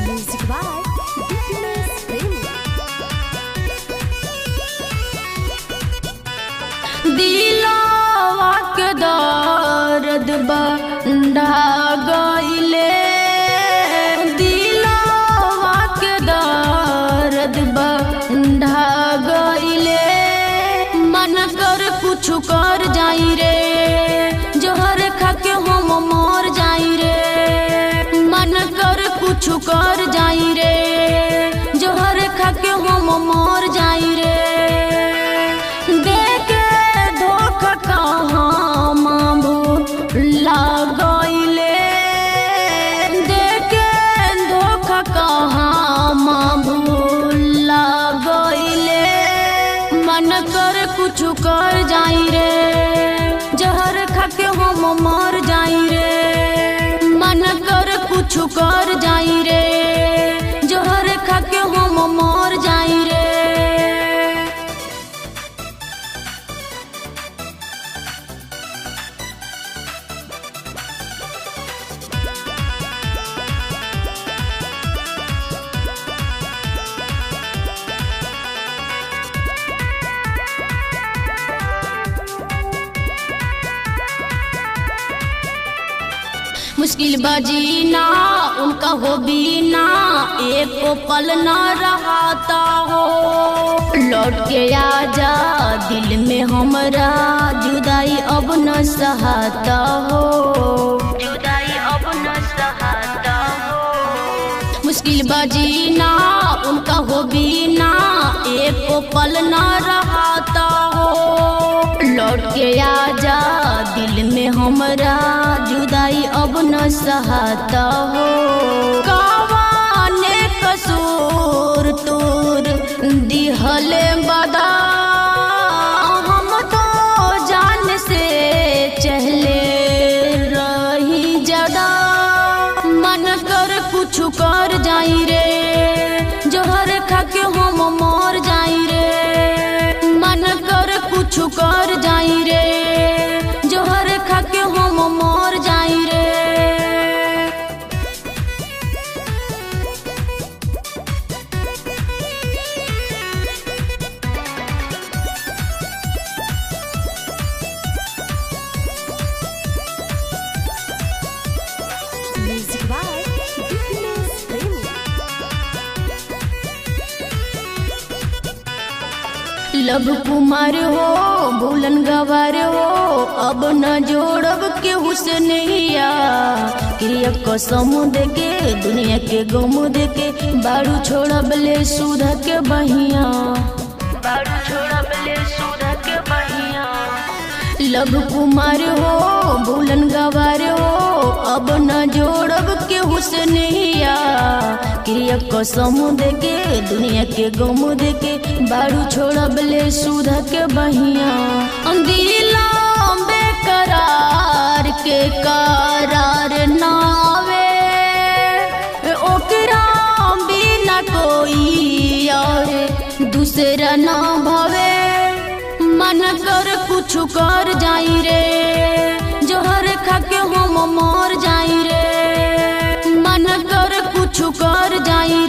Music by Fitness Premi. दिलवा के दर्द बंधा गइले, दिलवा के दर्द बंधा गइले। मन कर कुछ कर जाई रे, जोहर खा के हम मर जाई रे। मन कर कुछ कर जाई रे, जोहर खा के हम मर जाई रे। लागइले देखे धोखा कहाँ माँ भूल गइले। मन कर कुछ कर जाई रे, जहर खा के हम मर जाई रे। मन कर कुछ कर जाई रे, जहर खा के हम मर जाई रे। मुश्किल बजीना उनका हो बीना, एक पल न रहता हो। लौट के आजा दिल में हमरा, जुदाई अब न सहता हो। जुदाई अब न सहता हो। मुश्किल बजीना उनका हो बीना, एक पल न रहता हो। लौट के आजा दिल में हमरा, जुदाई अब न सहता हो। कावाने कसूर तूर दिहले बदा, हम तो जान से चहले रही जदा। मन कर कुछ कर जाई रे, जोहर खा के हम मर जाई रे। मन कर कुछ कर जाई रे, जोहर खा के हम मर जाई रे। Music by Fitness Premi. Love Kumar हो भूलन गवार हो, अब न जोड़ब के हुस्निया। क्रिया कसम देके दुनिया के गम देके, बारू छोड़ब ले सुधा के बहिया। बारू छोड़ब ले सुधा के बहिया। लव कुमार हो भूलन गवार हो, अब न जोड़ब के हुस्निया। क्रिया कसम देके दुनिया के गम देके, बारू छोड़ब ले सुधा के बहिया। दिला बेकरार के करार नावे, ओकरा बिना कोई और दूसरा ना भवे। मन कर कुछ कर जाई रे, जोहर खा के हम मर जाई रे। मन कर कुछ कर जाई